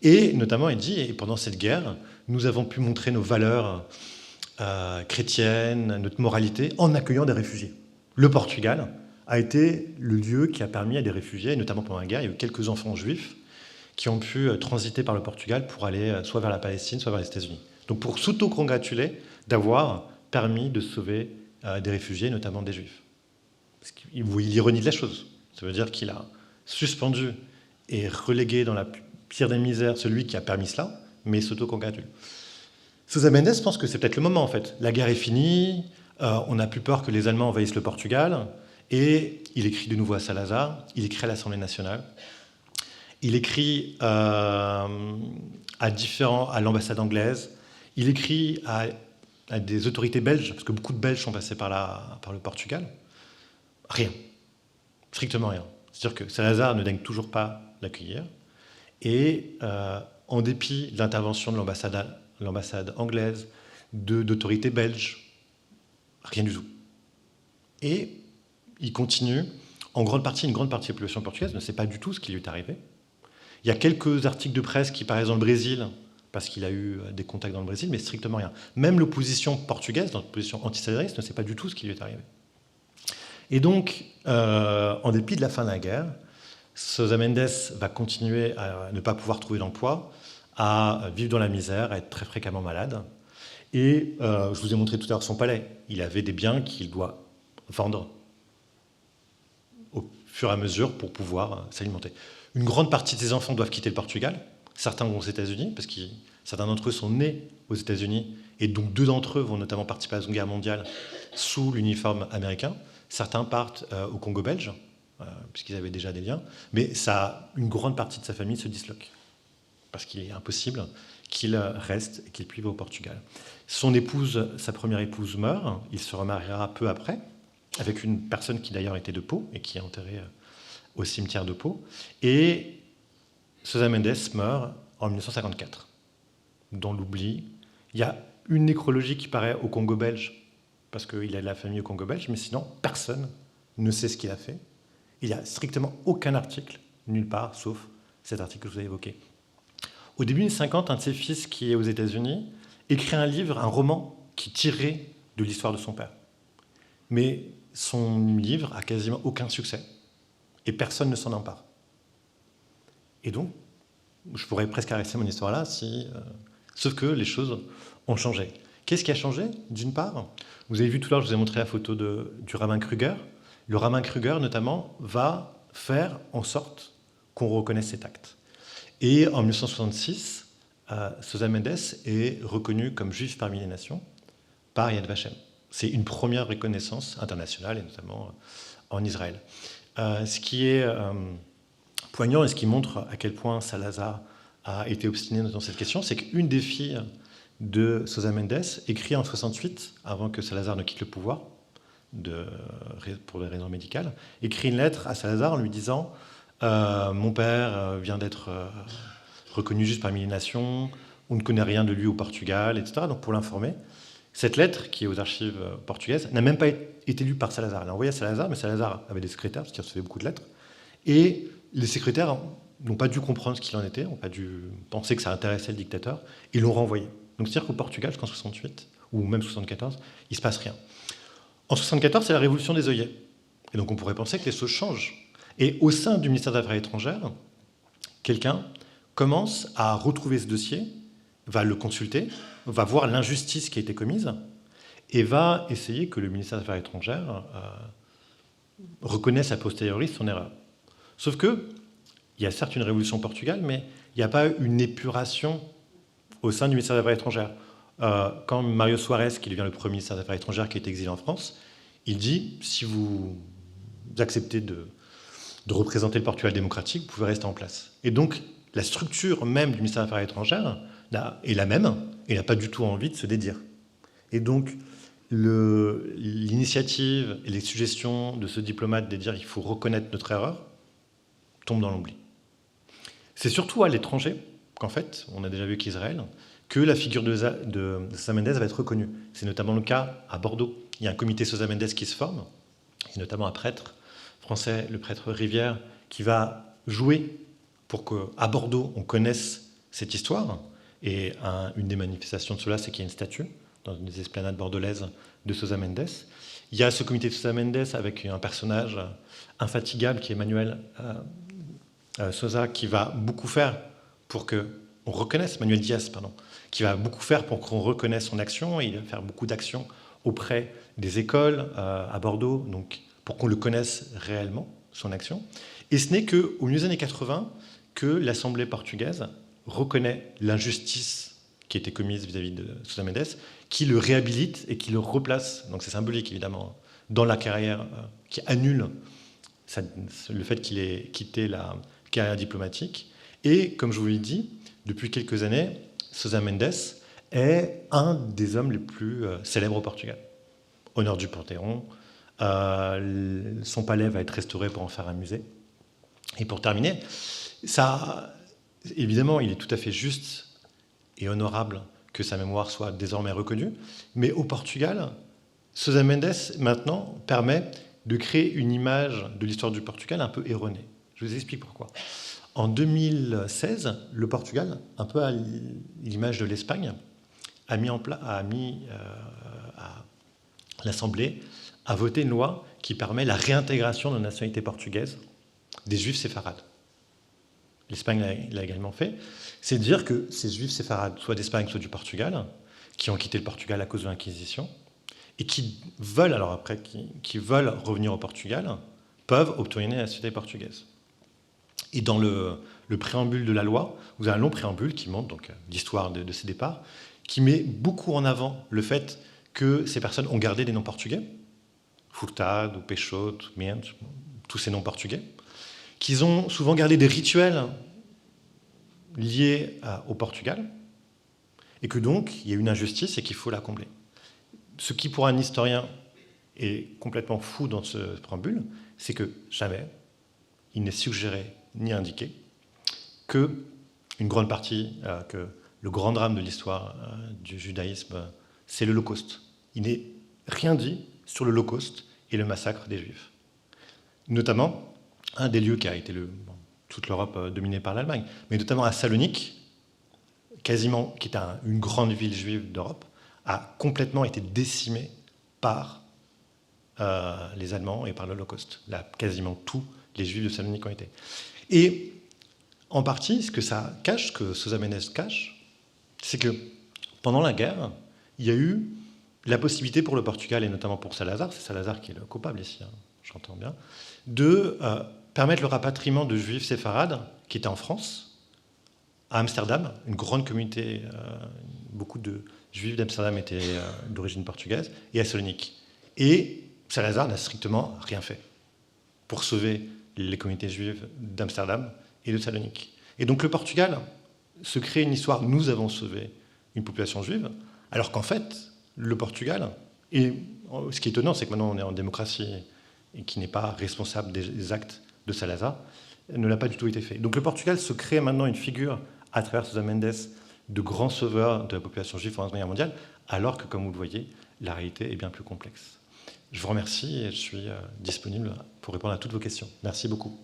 Et notamment, il dit, et pendant cette guerre, nous avons pu montrer nos valeurs chrétiennes, notre moralité, en accueillant des réfugiés. Le Portugal a été le lieu qui a permis à des réfugiés, notamment pendant la guerre, il y a eu quelques enfants juifs qui ont pu transiter par le Portugal pour aller soit vers la Palestine, soit vers les États-Unis. Donc pour s'auto-congratuler d'avoir permis de sauver des réfugiés, notamment des juifs. Vous voyez l'ironie de la chose. Ça veut dire qu'il a suspendu et relégué dans la pire des misères celui qui a permis cela, mais s'auto-congratule. Sousa Mendes pense que c'est peut-être le moment, en fait. La guerre est finie, on n'a plus peur que les Allemands envahissent le Portugal, et il écrit de nouveau à Salazar, il écrit à l'Assemblée nationale, il écrit à l'ambassade anglaise, il écrit à des autorités belges, parce que beaucoup de Belges sont passés par le Portugal. Rien. Strictement rien. C'est-à-dire que Salazar ne daigne toujours pas l'accueillir. Et en dépit de l'intervention de l'ambassade anglaise, d'autorités belges, rien du tout. Et il continue. Une grande partie de la population portugaise ne sait pas du tout ce qui lui est arrivé. Il y a quelques articles de presse qui paraissent dans le Brésil, parce qu'il a eu des contacts dans le Brésil, mais strictement rien. Même l'opposition portugaise, l'opposition anti-salazariste, ne sait pas du tout ce qui lui est arrivé. Et donc, en dépit de la fin de la guerre, Sousa Mendes va continuer à ne pas pouvoir trouver d'emploi, à vivre dans la misère, à être très fréquemment malade. Et je vous ai montré tout à l'heure son palais. Il avait des biens qu'il doit vendre au fur et à mesure pour pouvoir s'alimenter. Une grande partie de ses enfants doivent quitter le Portugal. Certains vont aux États-Unis, parce que certains d'entre eux sont nés aux États-Unis, et donc 2 d'entre eux vont notamment participer à la Seconde Guerre mondiale sous l'uniforme américain. Certains partent au Congo belge, puisqu'ils avaient déjà des liens, mais une grande partie de sa famille se disloque, parce qu'il est impossible qu'il reste et qu'il puisse vivre au Portugal. Sa première épouse meurt, il se remariera peu après, avec une personne qui d'ailleurs était de Pau, et qui est enterrée au cimetière de Pau, et Sousa Mendes meurt en 1954, dans l'oubli. Il y a une nécrologie qui paraît au Congo belge, parce qu'il a de la famille au Congo belge, mais sinon, personne ne sait ce qu'il a fait. Il n'y a strictement aucun article, nulle part, sauf cet article que je vous ai évoqué. Au début des 50, un de ses fils, qui est aux États-Unis, écrit un livre, un roman, qui tirait de l'histoire de son père. Mais son livre a quasiment aucun succès, et personne ne s'en empare. Et donc, je pourrais presque arrêter mon histoire là, sauf que les choses ont changé. Qu'est-ce qui a changé? D'une part, vous avez vu tout à l'heure, je vous ai montré la photo du rabbin Kruger. Le rabbin Kruger, notamment, va faire en sorte qu'on reconnaisse cet acte. Et en 1966, Sousa Mendes est reconnu comme juif parmi les nations par Yad Vashem. C'est une première reconnaissance internationale, et notamment en Israël. Ce qui est poignant et ce qui montre à quel point Salazar a été obstiné dans cette question, c'est qu'une des filles de Sousa Mendes écrit en 1968, avant que Salazar ne quitte le pouvoir, pour des raisons médicales, écrit une lettre à Salazar en lui disant mon père vient d'être reconnu juste parmi les nations, on ne connaît rien de lui au Portugal, etc. Donc pour l'informer, cette lettre, qui est aux archives portugaises, n'a même pas été lue par Salazar. Elle a envoyé à Salazar, mais Salazar avait des secrétaires, parce qu'il recevait beaucoup de lettres, et les secrétaires n'ont pas dû comprendre ce qu'il en était, n'ont pas dû penser que ça intéressait le dictateur, et l'ont renvoyé. Donc c'est-à-dire qu'au Portugal, jusqu'en 68, ou même 74, il ne se passe rien. En 74, c'est la révolution des œillets. Et donc on pourrait penser que les choses changent. Et au sein du ministère des Affaires étrangères, quelqu'un commence à retrouver ce dossier, va le consulter, va voir l'injustice qui a été commise, et va essayer que le ministère des Affaires étrangères reconnaisse a posteriori son erreur. Sauf que, il y a certes une révolution au Portugal, mais il n'y a pas une épuration au sein du ministère des Affaires étrangères. Quand Mario Soares, qui devient le premier ministère des Affaires étrangères, qui est exilé en France, il dit, si vous acceptez de représenter le Portugal démocratique, vous pouvez rester en place. Et donc, la structure même du ministère des Affaires étrangères est la même, et n'a pas du tout envie de se dédire. Et donc, l'initiative et les suggestions de ce diplomate de dire qu'il faut reconnaître notre erreur tombent dans l'oubli. C'est surtout à l'étranger qu'en fait, on a déjà vu qu'Israël, que la figure de Sousa Mendes va être reconnue. C'est notamment le cas à Bordeaux. Il y a un comité Sousa Mendes qui se forme, et notamment un prêtre français, le prêtre Rivière, qui va jouer pour qu'à Bordeaux, on connaisse cette histoire. Et une des manifestations de cela, c'est qu'il y a une statue dans une des esplanades bordelaises de Sousa Mendes. Il y a ce comité de Sousa Mendes avec un personnage infatigable qui est Manuel Sousa, qui va beaucoup faire pour qu'on reconnaisse, Manuel Diaz, pardon, qui va beaucoup faire pour qu'on reconnaisse son action, et il va faire beaucoup d'actions auprès des écoles à Bordeaux, donc pour qu'on le connaisse réellement, son action. Et ce n'est qu'au milieu des années 80 que l'Assemblée portugaise reconnaît l'injustice qui a été commise vis-à-vis de Sousa Mendes, qui le réhabilite et qui le replace, donc c'est symbolique évidemment, dans la carrière, qui annule le fait qu'il ait quitté la carrière diplomatique. Et comme je vous l'ai dit, depuis quelques années, Sousa Mendes est un des hommes les plus célèbres au Portugal. Au nord du Panthéon, son palais va être restauré pour en faire un musée. Et pour terminer, évidemment, il est tout à fait juste et honorable que sa mémoire soit désormais reconnue, mais au Portugal, Sousa Mendes, maintenant, permet de créer une image de l'histoire du Portugal un peu erronée. Je vous explique pourquoi. En 2016, le Portugal, un peu à l'image de l'Espagne, l'Assemblée a voté une loi qui permet la réintégration de la nationalité portugaise des Juifs séfarades. L'Espagne l'a également fait. C'est dire que ces Juifs séfarades, soit d'Espagne, soit du Portugal, qui ont quitté le Portugal à cause de l'Inquisition, et qui veulent revenir au Portugal, peuvent obtenir la nationalité portugaise. Et dans le préambule de la loi, vous avez un long préambule qui montre donc l'histoire de ces départs, qui met beaucoup en avant le fait que ces personnes ont gardé des noms portugais, Furtado, Peixoto, Mendes, tous ces noms portugais, qu'ils ont souvent gardé des rituels liés au Portugal, et que donc il y a une injustice et qu'il faut la combler. Ce qui, pour un historien, est complètement fou dans ce préambule, c'est que jamais il n'est suggéré ni indiqué que une grande partie, que le grand drame de l'histoire du judaïsme, c'est l'Holocauste. Il n'est rien dit sur l'Holocauste et le massacre des Juifs. notamment un des lieux qui a été toute l'Europe dominée par l'Allemagne, mais notamment à Salonique, quasiment, qui est une grande ville juive d'Europe, a complètement été décimée par les Allemands et par l'Holocauste. Là, quasiment tous les Juifs de Salonique ont été. Et en partie, ce que ça cache, ce que Sousa Mendes cache, c'est que pendant la guerre, il y a eu la possibilité pour le Portugal, et notamment pour Salazar, c'est Salazar qui est le coupable ici, hein, j'entends bien, de permettre le rapatriement de Juifs séfarades qui étaient en France, à Amsterdam, une grande communauté, beaucoup de Juifs d'Amsterdam étaient d'origine portugaise, et à Salonique. Et Salazar n'a strictement rien fait pour sauver les communautés juives d'Amsterdam et de Salonique. Et donc le Portugal se crée une histoire, nous avons sauvé une population juive, alors qu'en fait, le Portugal, et ce qui est étonnant, c'est que maintenant on est en démocratie et qui n'est pas responsable des actes de Salazar, ne l'a pas du tout été fait. Donc le Portugal se crée maintenant une figure, à travers Sousa Mendes, de grand sauveur de la population juive pendant la Seconde Guerre mondiale, alors que, comme vous le voyez, la réalité est bien plus complexe. Je vous remercie et je suis disponible pour répondre à toutes vos questions. Merci beaucoup.